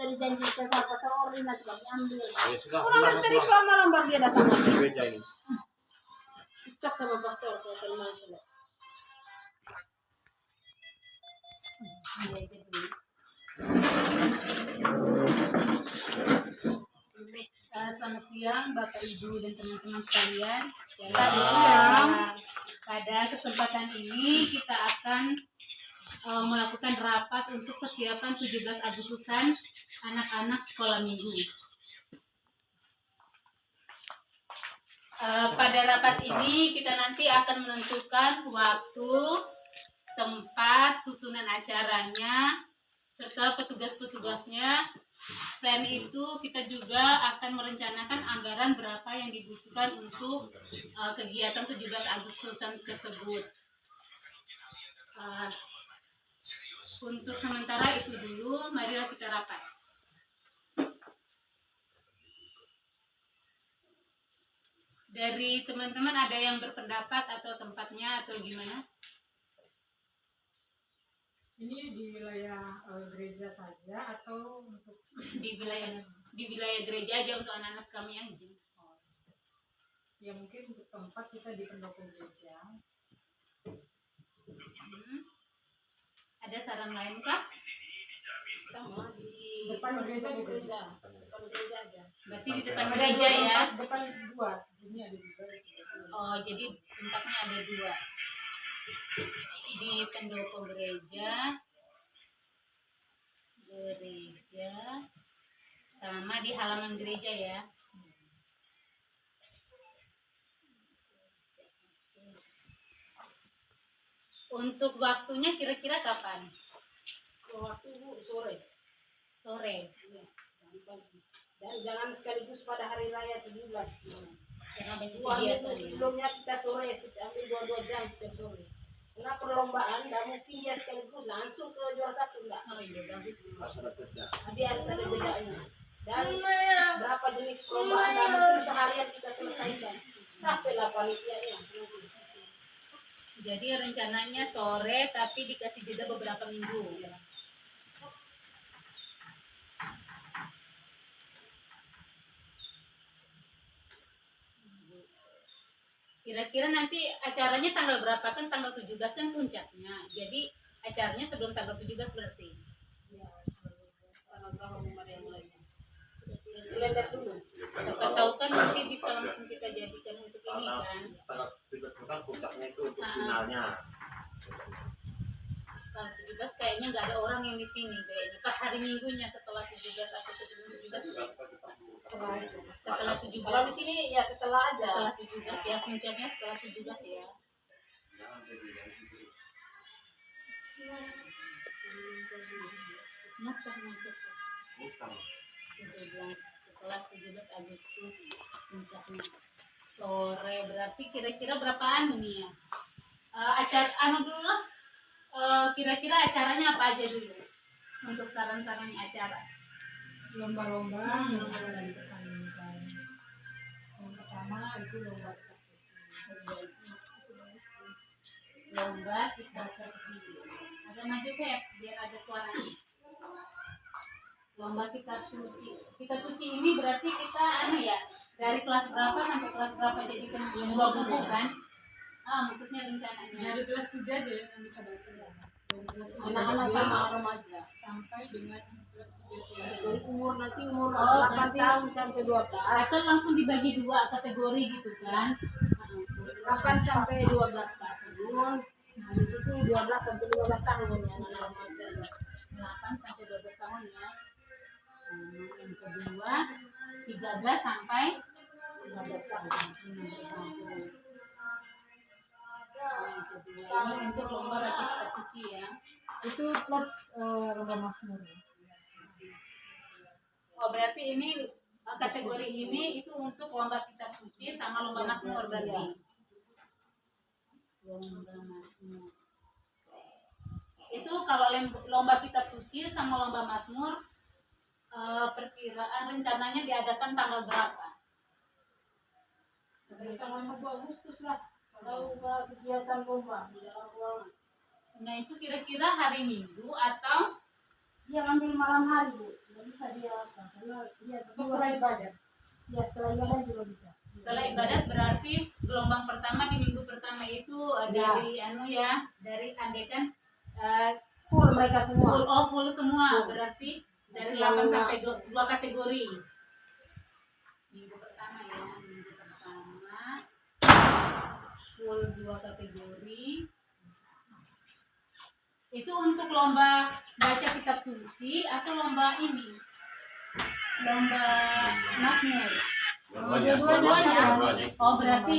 sudah dijanjikan sama pastor Ori nanti kami ambil. Ya sudah, Orang tadi sama lambar dia datang lagi. gereja ini. Cek sama pastor kalau terima sudah. Selamat siang Bapak Ibu dan teman-teman sekalian. Selamat siang. Pada kesempatan ini kita akan melakukan rapat untuk kesiapan 17 Agustusan anak-anak sekolah minggu. Pada rapat ini kita nanti akan menentukan waktu, tempat, susunan acaranya, serta petugas-petugasnya. Selain itu kita juga akan merencanakan anggaran berapa yang dibutuhkan untuk kegiatan 17 Agustusan tersebut. Untuk sementara itu dulu, marilah kita rapat. Dari teman-teman ada yang berpendapat atau tempatnya atau gimana? Ini di wilayah gereja saja atau untuk Di wilayah gereja aja untuk anak-anak kami yang ya mungkin untuk tempat kita di pendopo gereja. Ada saran lain kah? Sama di Depan gereja depan juga gereja. bisa. Depan gereja aja. Berarti di depan gereja ya. Depan dua, ini ada juga. Oh, jadi tempatnya ada dua. Di pendopo gereja sama di halaman gereja ya. Untuk waktunya kira-kira kapan? Waktu sore. Sore. Iya, pagi. Dan jangan sekaligus pada hari raya 17. Karena banyak Wah, kegiatan. sebelumnya kita sore ambil 2 jam setiap sore. Karena perlombaan nggak mungkin dia sekaligus langsung ke juara 1 enggak. Oh iya bagus. Dia harus ada jedanya. Dan berapa jenis perlombaan nggak mungkin seharian kita selesaikan. Sampai lah panitianya. Jadi rencananya sore tapi dikasih jeda beberapa minggu. Kira-kira nanti acaranya tanggal berapa? Kan tanggal 17 kan puncaknya. Jadi acaranya sebelum tanggal 17 berarti. Ya, tanggal berapa mulai mulainya. Kalender dulu. Siapa tahu kan nanti bisa langsung kita jadikan untuk ini kan. Tanggal 17 kan puncaknya itu untuk finalnya. Tanggal 17 kayaknya nggak ada orang yang di sini kayaknya. Pas hari Minggunya setelah 17 atau sebelum 17. Setelah 17. Kalau di sini ya setelah aja. Setelah 17 ya, puncaknya setelah 17 ya. Setelah 17 Agustus puncaknya sore, berarti kira-kira berapaan nih ya? Acara dulu lah. Kira-kira acaranya apa aja dulu untuk saran-sarannya acara? Lomba-lomba yang dipertandingkan. Yang pertama itu Lomba kitab suci. Ada maju Feb, biar ada suaranya. Lomba kitab suci. Kitab suci ini berarti kita dari kelas berapa sampai kelas berapa jadi kan 2 buku kan? Maksudnya rencananya. dari kelas 3 aja yang bisa baca ya. Dari kelas 3 Anak-anak sama remaja. sampai dengan kelas 3 sih. Kategori umur nanti umur Oh, 8 berarti- tahun sampai 12. Atau langsung dibagi 2 kategori gitu kan? 8 sampai 12 tahun. Nah, di situ 12 sampai 15 tahun ya anak remaja. 8 sampai 12 tahun ya. Yang kedua 13 sampai 15 tahun. 15 tahun. Yang kedua ini untuk lomba baca kitab suci ya. Itu plus lomba Mazmur. Oh berarti ini kategori ini itu untuk lomba kitab suci sama lomba Mazmur berarti. Lomba Mazmur. Itu kalau lomba kitab suci sama lomba Mazmur perkiraan rencananya diadakan tanggal berapa? Tanggal 1 Agustus lah. Kalau kegiatan lomba di dalam ruangan. Nah itu kira-kira hari Minggu atau Dia ambil malam hari, Bu. bisa dia apa? Karena dia Setelah ibadah. ya setelah ibadah juga bisa. Setelah ibadat berarti gelombang pertama di minggu pertama itu dari dari andaikan Full mereka semua. full semua berarti dari 8 sampai 2 kategori. Minggu pertama full 2 kategori. Itu untuk lomba baca kitab suci atau lomba ini? Lomba Mazmur. Dua-duanya. Oh, berarti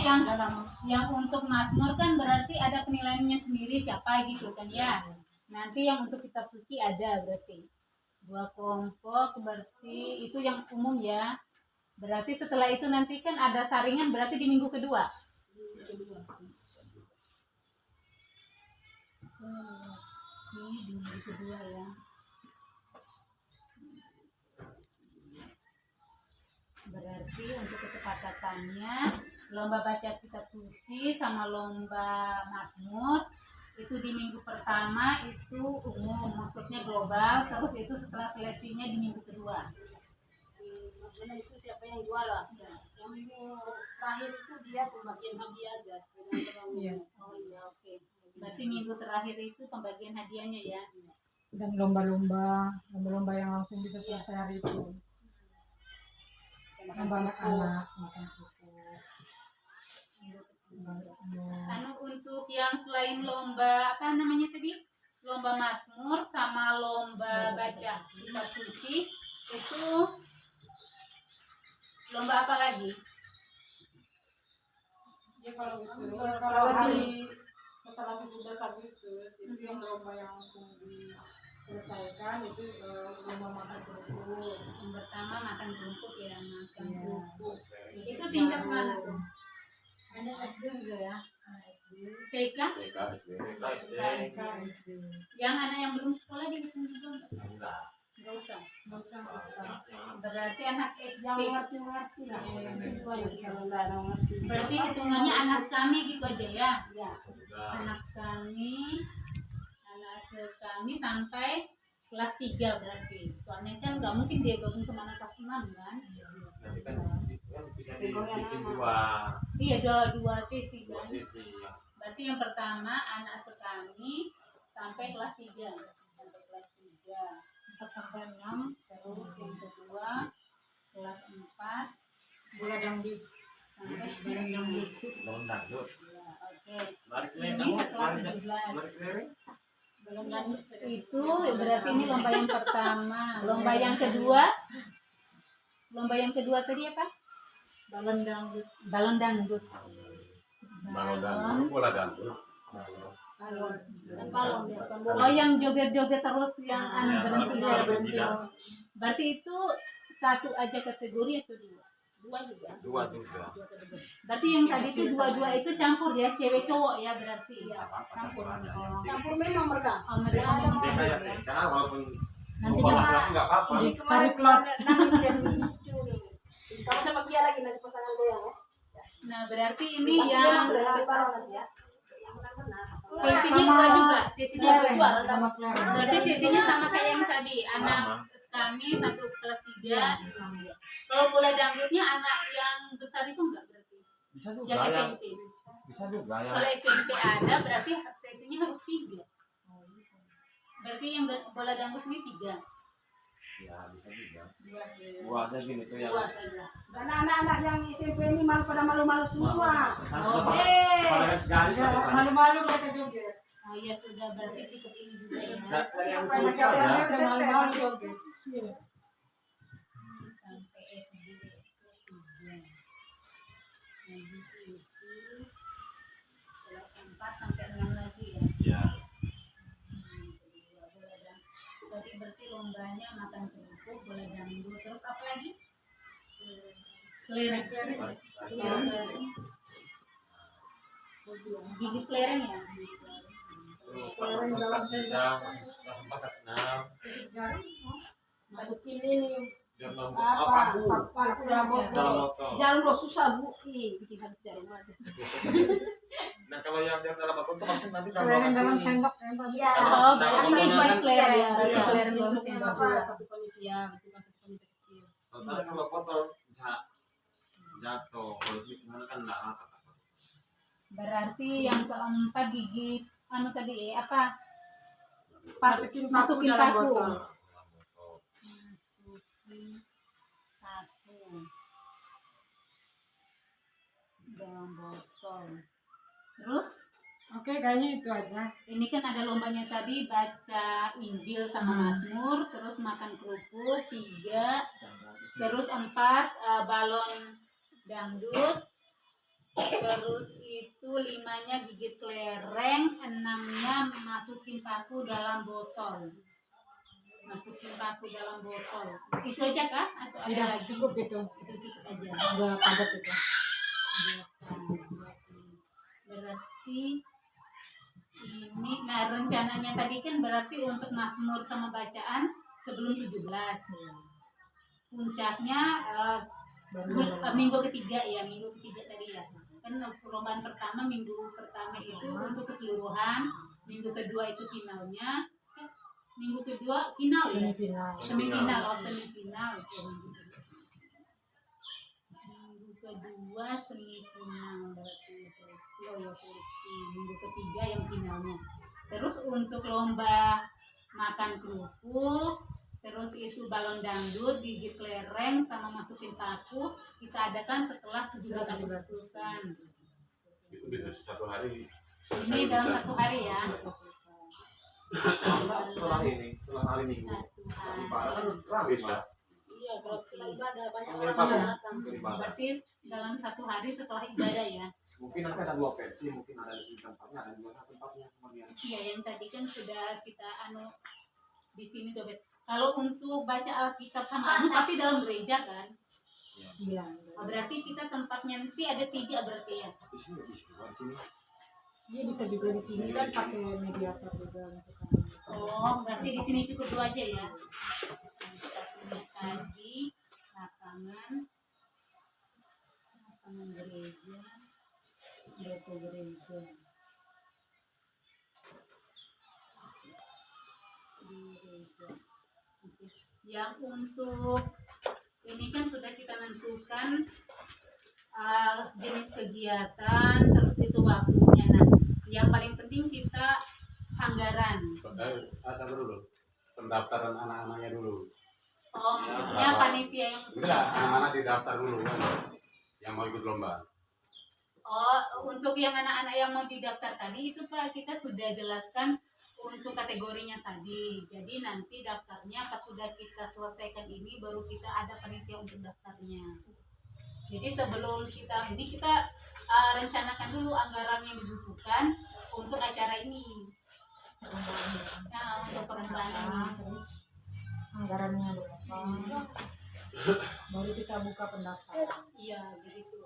yang untuk Mazmur kan berarti ada penilaiannya sendiri siapa gitu kan ya. Nanti yang untuk kitab suci ada berarti 2 kelompok, berarti itu yang umum ya. Berarti setelah itu nanti kan ada saringan berarti di minggu kedua. Ini di minggu kedua ya. Berarti untuk kesepakatannya lomba baca kitab suci sama lomba Mazmur itu di minggu pertama itu umum, maksudnya global, terus itu setelah seleksinya di minggu kedua. Mana itu siapa yang juara? Yang minggu terakhir itu dia pembagian hadiah aja. Iya. Oh iya, oke. Berarti minggu terakhir itu pembagian hadiahnya ya. Dan lomba-lomba yang langsung bisa selesai hari itu. Lomba anak-anak makan kuku. Anu untuk yang selain lomba apa namanya tadi? Lomba Mazmur sama lomba baca kitab suci itu lomba apa lagi? Ya kalau hari setelah 17 Agustus itu yang lomba yang langsung diselesaikan itu lomba makan kerupuk. Yang pertama makan kerupuk ya, makan kerupuk. Itu tingkat mana tuh? Ada SD juga ya. TK? SD. Yang anak yang belum sekolah dihitung juga Enggak. nggak usah. Nggak usah. Berarti anak SD. Yang ngerti-ngerti lah. Kalau nggak ada ngerti. Berarti hitungannya anak kami gitu aja ya. Ya. Anak kami sampai kelas 3 berarti. Soalnya kan nggak mungkin dia gabung sama anak kelas 6 kan? Nanti kan bisa dibikin dua Iya, dua sesi kan. sisi ya. Berarti yang pertama anak sekami sampai kelas 3. Sampai kelas 3. 4 sampai 6. Terus yang kedua kelas 4 Bola dangdut. sampai Daun dangdut. ya, oke. Mari Ini setelah 17. Mari keliling. Itu berarti ini lomba yang pertama. Lomba yang kedua tadi apa? Balon dangdut. Balon dangdut. Bola dangdut. Balon. Balon dia bukan bola. Oh, yang joget-joget terus yang anu berhenti kalau ya. berhenti ya. Berarti itu satu aja kategori atau dua? Dua juga. Dua juga. Berarti yang tadi itu dua-dua itu campur ya, cewek cowok ya berarti. Iya. Campur aja. Campur memang mereka. Oh, mereka Ada mau Dia kayak ya. TK walaupun Nanti lupa sama- laki-laki nggak apa-apa. Jadi kemarin nangis dia lucu nih. Kamu sama dia lagi nanti pasangan goyang ya. Nah, berarti ini Tapi yang memang sudah hari bareng nanti ya. Yang benar-benar. sesinya dua juga, sesinya Kelereng, dua. sama kelereng. Berarti sesinya sama kayak yang tadi, anak kami satu kelas 3. Kalau bola dangdutnya anak yang besar itu enggak berarti. Bisa juga Yang ya. SMP. Bisa juga ya. Kalau SMP ada berarti sesinya harus 3. Berarti yang bola dangdut ini 3. Ya bisa juga. Buatnya gini tuh yang. Dua saja. Karena anak-anak yang SMP ini malu pada malu-malu semua. Oh, Pada sekali Malu-malu mereka joget. Oh iya sudah berarti cukup ini juga ya. Saya yang Anak lucu SMP ya. udah malu-malu joget. Sampai SD itu 3. Habis itu kelas 4 sampai 6 lagi ya. Ya. Kedua bola dangdut. Berarti lombanya makan kerupuk, bola dangdut, terus apa lagi? Kelereng. Gigi kelereng ya. Kelas 4, kelas 3, kelas 4, kelas 6. Masukin ini Dia ngomong apa? paku. Paku dalam Dalam botol. botol. Jarum kok susah bu. Ih, bikin satu jarum aja. Nah kalau yang dia dalam botol itu maksudnya nanti Kelereng dalam sini. sendok. Iya. Oh, berarti ini buat kelereng. Berarti Iya. kelereng dalam Apa? sendok. Satu kondisi. ya bentukan kita kecil. Soalnya kalau kotor bisa jatuh, kalau sedikit kan enggak rata. Berarti yang keempat gigi anu tadi apa? Masukin paku Masukin dalam paku. botol. Masukin paku dalam botol. Terus Oke, kayaknya itu aja. ini kan ada lombanya tadi baca Injil sama Mazmur, terus makan kerupuk 3, terus 4 balon dangdut, terus itu 5-nya gigit kelereng, 6-nya masukin paku dalam botol. Masukin paku dalam botol. Itu aja kah? Atau ada Tidak, lagi? cukup itu. Itu cukup aja. Udah padat itu. Berarti ini, nah rencananya tadi kan berarti untuk Mazmur sama bacaan sebelum 17. Puncaknya minggu ketiga ya, minggu ketiga tadi ya. Kan perlombaan pertama minggu pertama itu untuk keseluruhan, minggu kedua itu finalnya, minggu kedua final ya, semifinal semifinal itu minggu kedua semifinal berarti minggu ketiga yang finalnya. Terus untuk lomba makan kerupuk, terus itu balon dangdut, gigit kelereng sama masukin paku kita adakan setelah 17 Agustusan. Itu bisa 1 hari. Ini dalam 1 hari ya. Setelah hari Minggu. 1 hari. Bisa. Iya, kalau setelah ibadah banyak Iya, orang yang bagus. datang. Berarti dalam 1 hari setelah ibadah ya. Mungkin nanti ada 2 versi, mungkin ada di sini tempatnya, ada di luar tempatnya sebagian. Iya, yang tadi kan sudah kita di sini Dobet. Kalau untuk baca Alkitab sama pasti dalam gereja kan? Iya. Oh, berarti kita tempatnya nanti ada 3 berarti ya. Di sini bisa, di sini. Iya, bisa juga di sini kan pakai mediator juga untuk Oh, berarti di sini cukup 2 aja ya. Tadi lapangan gereja, depo gereja. Gereja. Yang untuk ini kan sudah kita tentukan jenis kegiatan, terus itu waktunya. Nah, yang paling penting kita anggaran. Ada dulu. Pendaftaran anak-anaknya dulu. Oh, maksudnya panitia yang Enggak, anak-anak didaftar dulu kan. Yang mau ikut lomba. Oh, untuk yang anak-anak yang mau didaftar tadi itu Pak kita sudah jelaskan untuk kategorinya tadi. Jadi nanti daftarnya pas sudah kita selesaikan ini baru kita ada panitia untuk daftarnya. Jadi sebelum kita rencanakan dulu anggaran yang dibutuhkan untuk acara ini. Nah, untuk perempuan terus anggarannya berapa, baru kita buka pendaftaran. iya begitu.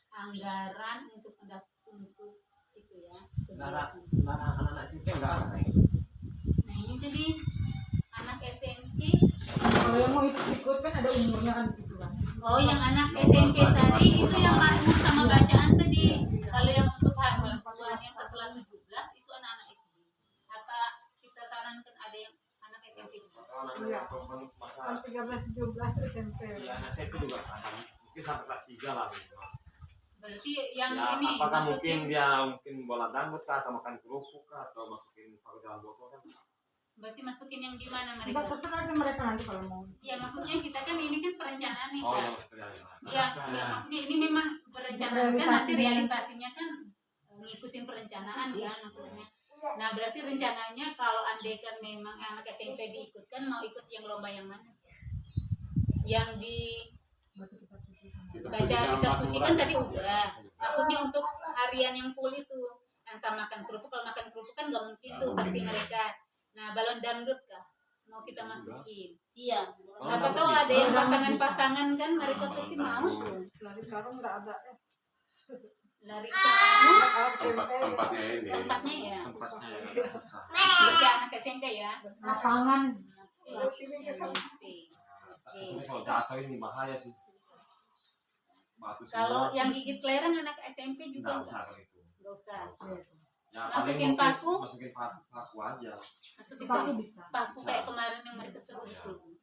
Anggaran untuk untuk itu ya. Anak-anak SMP enggak ada. Nah ini jadi anak SMP. Kalau yang mau ikut kan ada umurnya kan di situ kan. Oh yang anak SMP tadi itu yang Mazmur sama bacaan tadi. Kalau yang untuk mingguan yang setelah 17 itu anak-anak SD. Apa kita sarankan ada yang anak SMP juga? Iya. Masa 13-17 SMP. ya, anak SMP juga ada. Mungkin sampai kelas 3 lah. Berarti yang Ya, ini apakah masukin, mungkin dia bola dangdut kah, atau makan kerupuk kah, atau masukin pakai dalam botol kan? berarti masukin yang di mana Kita mereka? terserah aja mereka nanti kalau mau. Ya maksudnya kita kan ini kan perencanaan nih Oh, Kak. yang sekedar Iya, ya, maksudnya ini memang perencanaan kan nanti realisasinya kan ngikutin perencanaan ya maksudnya. Nah berarti rencananya kalau andai kan memang anak SMP diikutkan mau ikut yang lomba yang mana? Yang di baca kitab suci kan tadi udah. Maksudnya untuk harian yang full itu entah makan kerupuk, kalau makan kerupuk kan nggak mungkin tuh pasti mereka. Nah balon dangdut kah mau kita masukin? Iya. Siapa tahu ada yang pasangan-pasangan kan mereka pasti mau tuh. Lari sekarang nggak ada. Lari kamu tempatnya ini. tempatnya ya. Tempatnya yang agak susah. Berarti anak SMP ya. Lapangan. SMP. Ini kalau jatuh ini bahaya sih. Batu Kalau semua. yang gigit kelereng anak SMP juga Nggak usah kalau itu. nggak usah. Ya, Masukin paku. Masukin paku aja. Masukin Paku paku. bisa. Paku kayak kemarin yang mereka seru itu.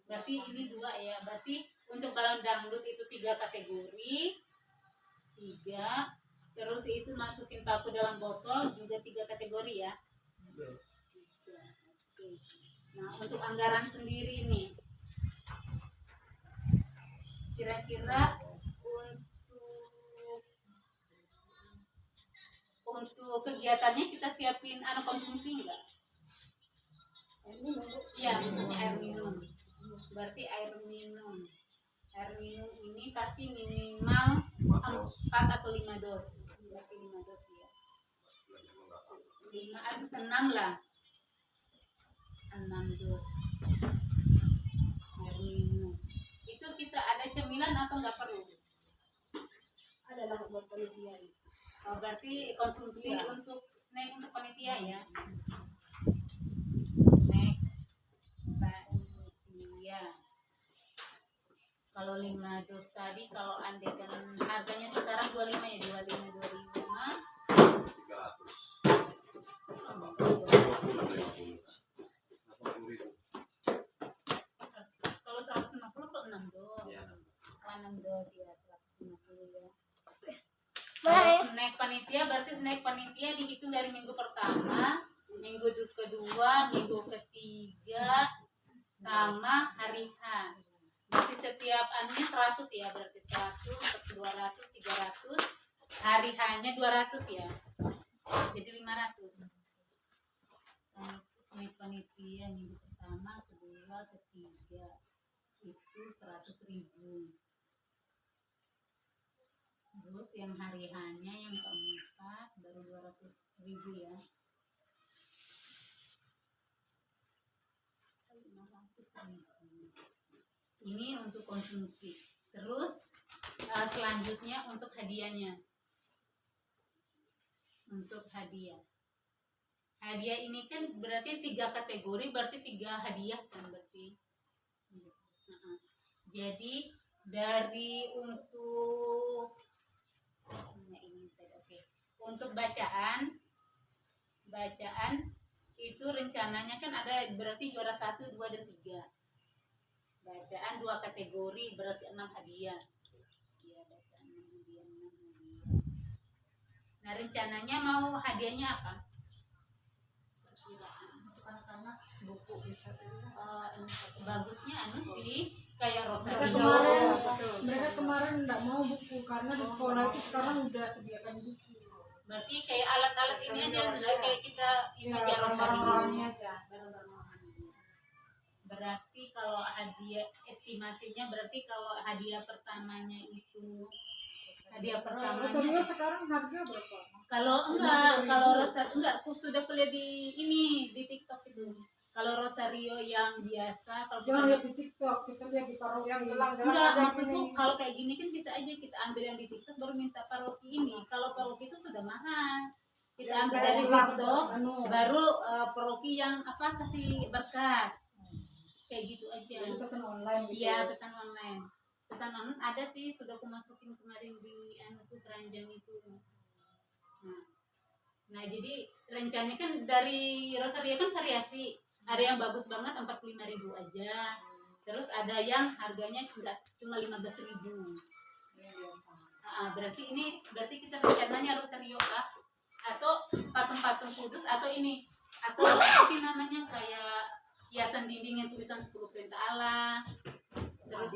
Berarti ini 2 ya. Berarti untuk balon dangdut itu 3 kategori. 3. Terus itu masukin paku dalam botol juga 3 kategori ya. 3. Oke. Nah, untuk anggaran sendiri nih. Kira-kira untuk kegiatannya kita siapin konsumsi enggak? Iya, air minum. Berarti air minum. Air minum ini pasti minimal 4 atau 5 dos. Berarti 5 dos ya. 5 atau 6 lah. 6 dos. Air minum. Itu kita ada cemilan atau enggak perlu? Adalah buat panitia. Oh, berarti konsumsi untuk snack untuk panitia ya. Snack panitia. Kalau 5 dos tadi, kalau andaikan harganya sekarang 25 ya, 25. 300. Kalau 150 ke 6 dos. Ya. 6 dos ya, 150 ya. Kalau snack panitia berarti snack panitia dihitung dari minggu pertama, minggu kedua, minggu ketiga, sama hari H. Berarti setiap anunya 100 ya, berarti 100, 200, 300. Hari H-nya 200 ya. Jadi 500. Snack panitia minggu pertama, kedua, ketiga. Itu 100.000. Terus yang hari hanya yang keempat baru 200.000 ya. 500.000. Ini untuk konsumsi. Terus selanjutnya untuk hadiahnya. Untuk hadiah. Hadiah ini kan berarti 3 kategori, berarti 3 hadiah kan berarti. Jadi dari untuk bacaan itu rencananya kan ada berarti juara 1, 2, dan 3. Bacaan 2 kategori berarti 6 hadiah. Ya, bacaan 6 hadiah. Nah, rencananya mau hadiahnya apa? Anak-anak buku bisa. Bagusnya sih kayak rosario. Mereka kemarin nggak mau buku karena di sekolah itu sekarang udah sediakan buku. Berarti kayak alat-alat ini aja, kayak kita meja rosario. Berarti kalau hadiah estimasinya berarti kalau hadiah pertamanya Rosario sekarang harga berapa? kalau enggak aku sudah kuliah di TikTok itu. Kalau rosario yang biasa, kalau Jangan lihat di TikTok, kita lihat di paroki yang gelang. enggak, maksudku kalau kayak gini kan bisa aja kita ambil yang di TikTok baru minta paroki ini. Kalau paroki itu sudah mahal. Kita ambil dari TikTok, baru paroki yang kasih berkat. Kayak gitu aja. Jadi pesan online gitu. Iya, pesan online. Pesan online ada sih, sudah aku masukin kemarin di keranjang itu. Nah, jadi rencananya kan dari rosario kan variasi. Ada yang bagus banget 45.000 aja. Terus ada yang harganya cuma 15.000. Berarti kita rencananya rosario kah? Atau patung-patung kudus atau ini? Atau apa sih namanya kayak hiasan dindingnya tulisan 10 perintah Allah. Terus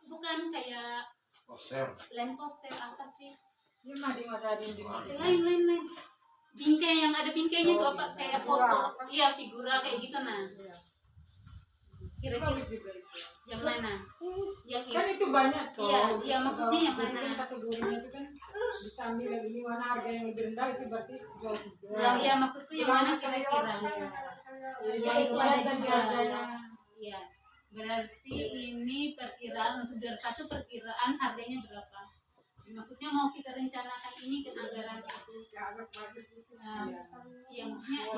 bukan kayak lain poster apa sih? Ini mading ada dinding. Lain. Bingkai yang ada bingkainya tuh apa kayak foto. Iya, figura kayak gitu nah. Kira-kira yang mana? Yang Kan itu banyak tuh. Iya, maksudnya yang mana? Yang kategorinya itu kan bisa ambil yang ini mana harga yang lebih rendah itu berarti jual juga. Iya, maksudnya yang mana kira-kira? Ya itu ada juga. Iya. Berarti ini perkiraan untuk juara 1 perkiraan harganya berapa? Maksudnya mau kita rencanakan ini ke anggaran itu.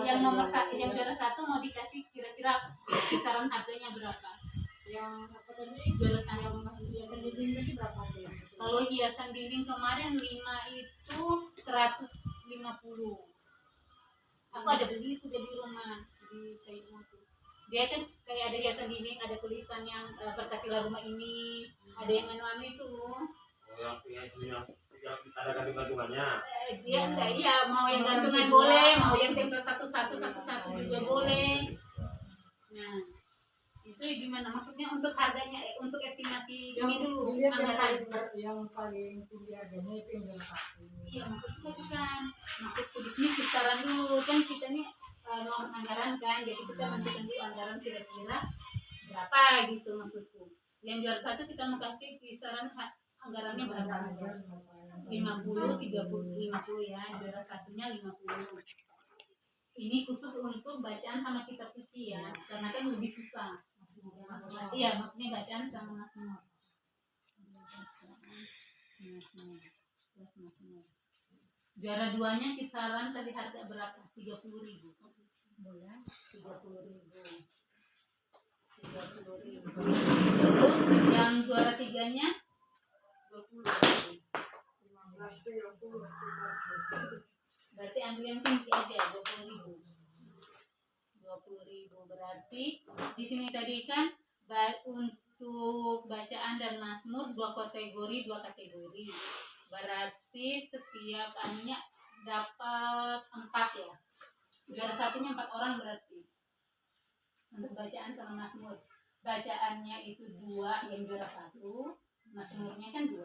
Yang nomor 1, yang juara 1 mau dikasih kira-kira kisaran harganya berapa? Yang apa tadi? Juara 1 Hiasan dinding tadi berapa? Kalau hiasan dinding kemarin 5 itu 150. Aku ada beli sudah di rumah di Taiwan tuh. Dia kan kayak ada hiasan dinding, ada tulisan yang berkatilah rumah ini, ada yang anu itu. Oh, yang ada gantung-gantungannya. Dia enggak, iya mau yang gantungan boleh, mau yang tempel satu-satu juga boleh. Nah, itu gimana maksudnya untuk harganya, untuk estimasi ini dulu anggaran. Yang paling tinggi harganya itu yang jam 1. Iya, maksudnya bukan, maksudku di sini kisaran dulu kan kita nih mau anggaran kan, jadi kita menentukan dulu anggaran kira-kira berapa gitu maksudku. Yang juara satu kita mau kasih kisaran anggarannya berapa? 50, 50 ya, juara satunya 50. Ini khusus untuk bacaan sama kitab suci ya, karena kan lebih susah. Iya, maksudnya bacaan sama Mazmur. Juara 2-nya kisaran tadi harga berapa? 30.000. Boleh? 30.000. Terus yang juara 3-nya 20.000. Berarti ambil yang tinggi aja 20.000. 20.000 berarti di sini tadi kan untuk bacaan dan Mazmur dua kategori. Berarti setiap anunya dapat 4 ya. Juara satunya 4 orang berarti. Untuk bacaan sama Mazmur. Bacaannya itu 2 yang juara 1, Mazmurnya kan 2.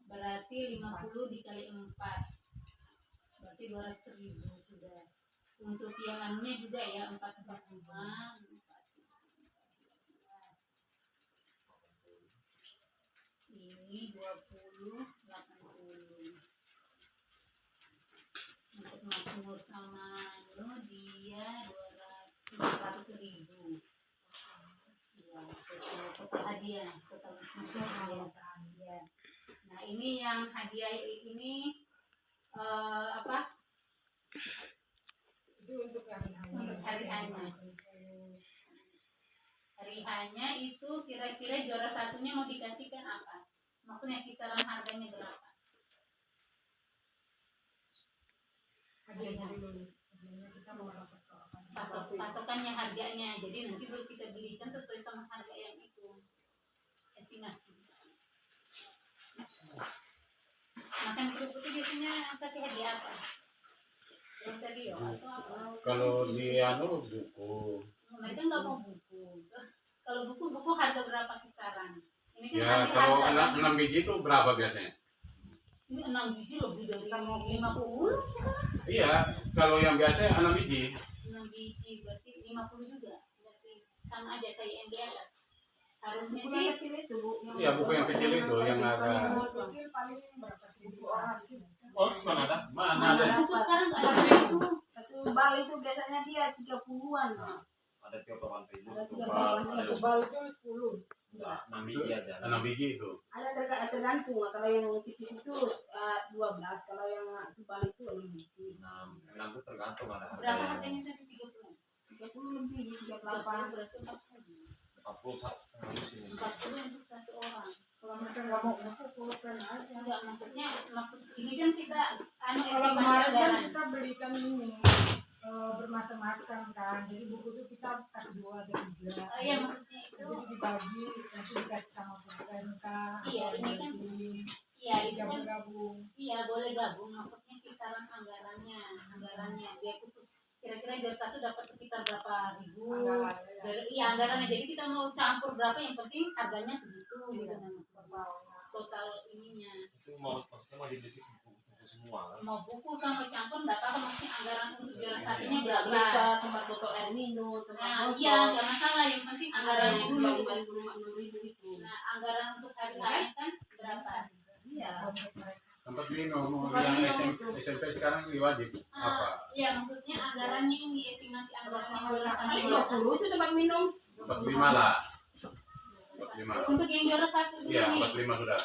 Berarti 50 dikali 4. Berarti 200.000 sudah. Untuk yang anunya juga ya 445. Ini 20, 80. Untuk Mazmur sama dia 200.000. Ya, total hadiah, total hadiah. Nah, ini yang hadiah ini apa? Itu untuk hari hanya. Hari hanya itu kira-kira juara satunya mau dikasihkan apa? Maksudnya kisaran harganya berapa? hadiahnya dulu. Hadiahnya kita mau dapat Patokannya harganya. Jadi nanti baru kita belikan sesuai sama harga yang itu. Estimasi. Makan kerupuk itu biasanya kasih hadiah apa? Terus radio atau apa? Kalau di buku. Mereka nggak mau buku. Terus kalau buku harga berapa kisaran? Ini kan Ya kalau 6 biji itu berapa biasanya? Ini 6 biji lebih dari 50. Iya, kalau yang biasa 6 biji. 6 biji berarti 50 juga. Berarti sama aja kayak yang biasa. Harusnya Buku yang kecil itu, Bu. Iya, buku yang kecil itu yang ada. kecil paling berapa sih? Orang sih. Oh, mana ada? Mana Mana ada? buku sekarang nggak ada itu. Satu bal itu biasanya dia 30-an. Ada 30-an biji. Ada 30-an. Satu bal itu 10. 6 biji aja. 6 biji itu. Ada tergantung. Kalau yang tipis itu 12, kalau yang tebal itu 6 biji. 6 itu tergantung ada Berapa harganya. harganya tadi 30? 30 lebih, 38. Berarti 40. 40 sini. 40 untuk satu orang. Kalau mereka nggak mau buku, pulpen aja. Enggak, maksudnya ini kan kita Kalau estimasi kemarin kan anggaran. kita belikan ini bermacam-macam kan, jadi buku itu kita kasih 2 atau 3. Iya, maksudnya itu. Jadi dibagi, nanti dikasih sama pulpen kah? Iya, ini kan. Iya, itu kan. gabung. Iya, boleh gabung. Maksudnya kisaran anggarannya. Dia khusus kira-kira juara satu dapat sekitar berapa ribu. Iya, anggarannya. Jadi kita mau campur berapa, yang penting harganya segitu gitu kan. Total ininya. Itu maksudnya mau dibeli buku semua kan? Mau buku sama campur enggak apa-apa, maksudnya anggaran untuk juara satunya Tidak berapa. bisa tempat botol air minum, tempat Nah, botol. iya, enggak masalah, yang penting anggarannya dulu. 5.000 itu. Nah, anggaran untuk hari-harinya kan berapa? Iya. Tempat minum, bilang SMP sekarang ini wajib apa? Iya, maksudnya anggarannya ini estimasi anggarannya juara satu. 50 itu tempat minum. 45 lah. 45. Untuk yang juara satu dulu Iya, nih. 45 sudah.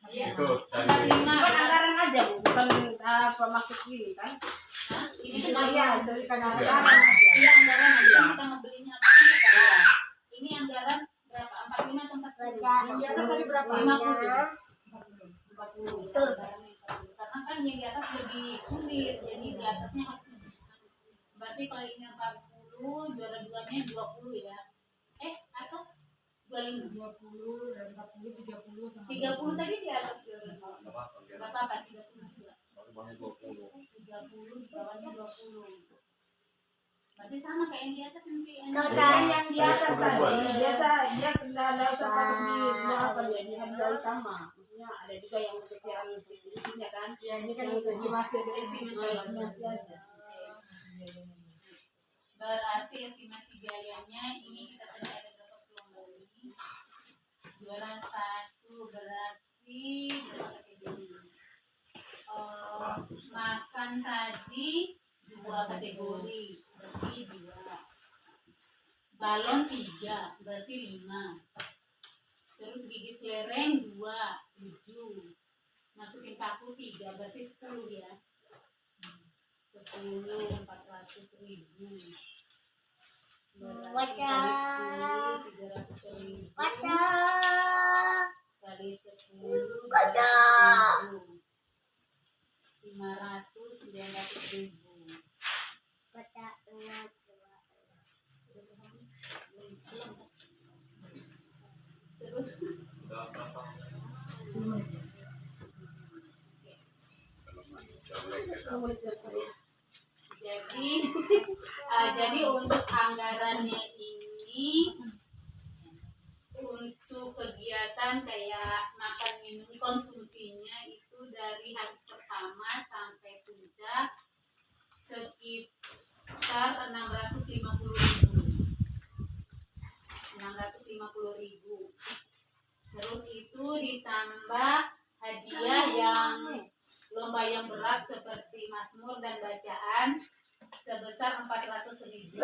Iya. Itu dari 45. Bukan anggaran aja, Bu. Bukan apa maksud gini kan? Hah? Ini Itu kan ya, anggaran. dari kan Iya. anggaran aja. Iya, anggaran aja kan kita mau belinya apa kan kita tahu. Ini anggaran berapa? 45 atau 40? Yang di atas tadi berapa? 50. 40. Karena kan yang di atas lebih sulit, jadi di atasnya harus berarti kalau ini 40, juara 2-nya 20 ya. Atau 25? 20 dan 40, 30 sama 30 tadi di atas juara 2. Apa? Enggak apa-apa, 30 juga. Baru banyak 20. 30, di bawahnya 20. Berarti sama kayak yang di atas nanti. Yang di atas tadi Ribuan. biasa dia tidak usah pakai di apa dia di harga utama. Maksudnya ada juga yang kecil isinya kan. ya ini kan Yang estimasi ada Estimasi. aja. Berarti estimasi biayanya ini kita tadi ada berapa perlombaan ini? Juara 1 berarti berapa ini? Makan tadi 2 kategori berarti 2. Balon 3 berarti 5. Terus gigit kelereng 2, 7. Masukin paku 3 berarti 10 ya. 10, 400.000. Berarti kali 10, 300.000. Kali 10, 300.000. 500, 900.000. Terus Udah berapa? jadi untuk anggarannya ini untuk kegiatan kayak makan minum konsumsinya itu dari hari pertama sampai puncak sekitar 650.000. Terus itu ditambah hadiah yang lomba yang berat seperti Mazmur dan bacaan sebesar 400.000.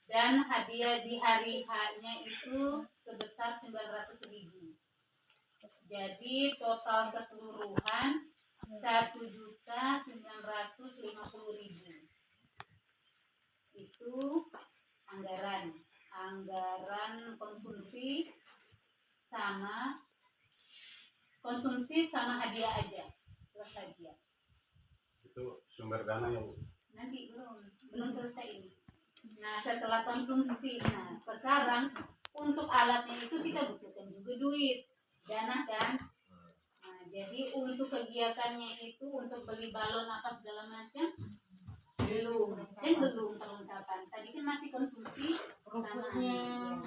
Dan hadiah di hari H-nya itu sebesar 900.000. Jadi total keseluruhan 1.950.000. Itu anggaran konsumsi sama hadiah aja, plus hadiah. Itu sumber dana yang Nanti belum selesai ini. Nah setelah konsumsi, nah sekarang untuk alatnya itu kita butuhkan juga duit, dana kan. Nah jadi untuk kegiatannya itu untuk beli balon apa segala macam belum perlengkapan. Tadi kan masih konsumsi sama hadiah.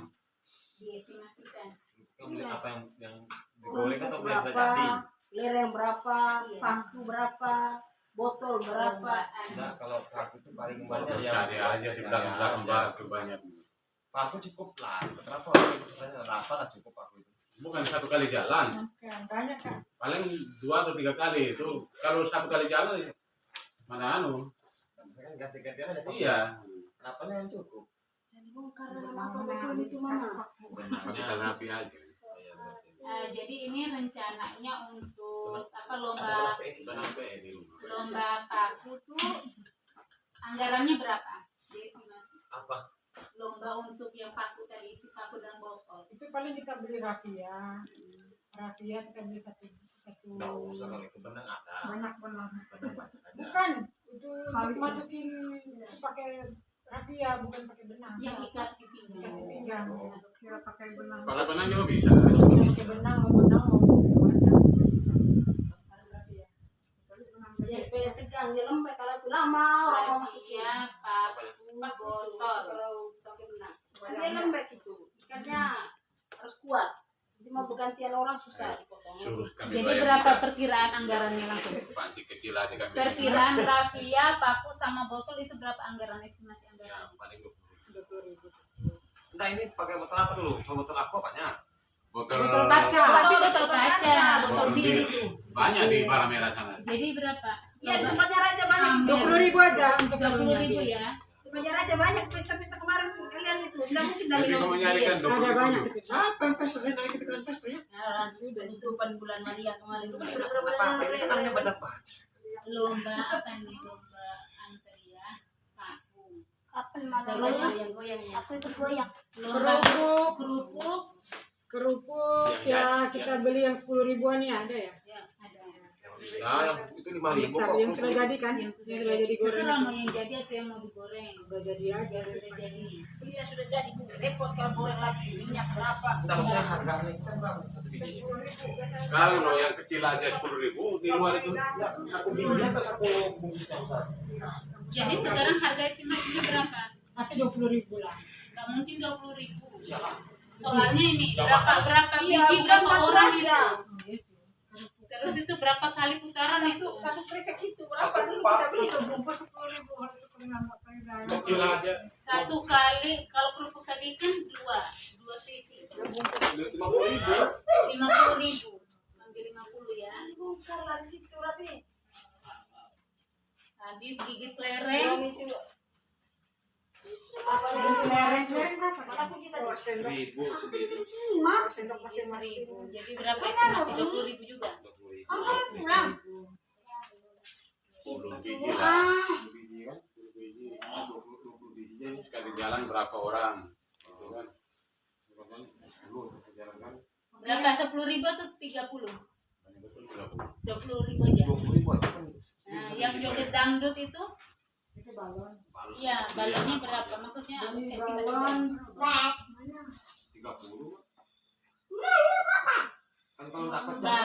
Diestimasikan. beli apa yang digoreng atau beli yang Berapa? jadi? Lereng berapa? Iya. Paku berapa? Botol berapa? Enggak, kalau paku itu paling banyak ya. Cari aja di belakang barat tuh banyak. Paku cukup lah. Kenapa paku itu saja 8 lah cukup paku itu. Bukan satu kali jalan, angkanya kan paling 2 atau 3 kali itu. Kalau satu kali jalan mana anu? Misalkan ganti-gantian aja. Pak. Iya. Kenapa yang cukup? Jadi karena apa betul itu mana? Pakai rapi aja. Jadi ini rencananya untuk apa Ada kelas PSI. Sampai di rumah. lomba paku tuh anggarannya berapa? Diestimasi. Apa? Lomba untuk yang paku tadi isi paku dan botol. itu paling kita beli rafia kita beli satu Enggak usah kalau itu benang ada. banyak Benang banyak ada. bukan itu untuk masukin pakai rafia bukan pakai benang Yang ikat di ikat di pinggang. pinggang kira pakai benang Pakai benang juga bisa. bisa pakai benang mau bisa harus rafia Ya supaya tegang dia lembek kalau itu lama orang mau masukin. Rafia, paku, botol. Kalau pakai benang. Dia lembek itu. Ikatnya harus kuat. Jadi mau bergantian orang susah dipotong. Suruh kami Jadi bayar berapa kita. perkiraan anggarannya langsung? Panci kecil aja kami. Perkiraan rafia, paku sama botol itu berapa anggaran estimasi Ya, anggaran? paling 20.000 Enggak, ini pakai botol apa dulu? Botol aqua banyak. botol kaca. Tapi botol kaca. Botol di- bir itu. banyak di Para Merah sana. Jadi berapa? Iya tempatnya raja banyak. 20.000 aja untuk 20.000 ya. Tempatnya raja banyak. Pesta-pesta kemarin kalian itu. Tidak mungkin dari Jadi kamu nyarikan ada banyak 20.000. itu Siapa yang pesta? Saya nanya kita kalian pesta ya. Sudah itu bulan Maria kemarin. Apa? Ini namanya berdebat. Lomba apa nih? Lomba antrian paku. Kapan Goyang-goyangnya. aku ikut goyang? Lomba kerupuk kerupuk ya kita beli yang 10 ribuan ya ada ya ya ada. Nah, yang itu 5.000 Besar kok. yang sudah jadi kan? Yang sudah jadi goreng. Terserah mau yang jadi atau yang mau digoreng. Sudah jadi aja. Sudah jadi. Iya sudah jadi Bu. Repot kalau goreng lagi minyak berapa? Kita maksudnya harganya berapa satu bijinya? Sekarang no, yang kecil aja 10.000, di luar itu. Ya, satu bijinya atau satu bungkusnya besar? Jadi sekarang harga estimasinya berapa? Masih 20.000 lah. Nggak mungkin 20.000. Iya lah. Soalnya ini Ya, berapa Iya, biji bukan berapa satu orang aja. itu. Terus itu berapa kali putaran itu? Satu kresek itu berapa Satu dulu pak. kita beli? Itu bungkus 10.000 harus pernah pakai Kecil aja. Satu kali kalau kerupuk tadi kan dua sisi. 50.000. 50.000. Ambil 50 ya. Bukan lah di situ berarti. Habis gigit lereng. Apa Lereng yang berapa? mana kunci tadi? 1.000 segitu. Sendok masih 10.000. Jadi berapa estimasi? 20.000 juga. 20.000. 10 biji lah. 10 biji kan? 10 biji. 20 bijinya ini sekali jalan berapa orang? Gitu kan? Kan 10 jalan kan? Berapa? 10.000 atau 30? Banyak betul 30. 20.000 aja. 20.000 aja kan. Nah, yang joget dangdut itu, Itu balon. iya balonnya berapa? Maksudnya Beli estimasi balon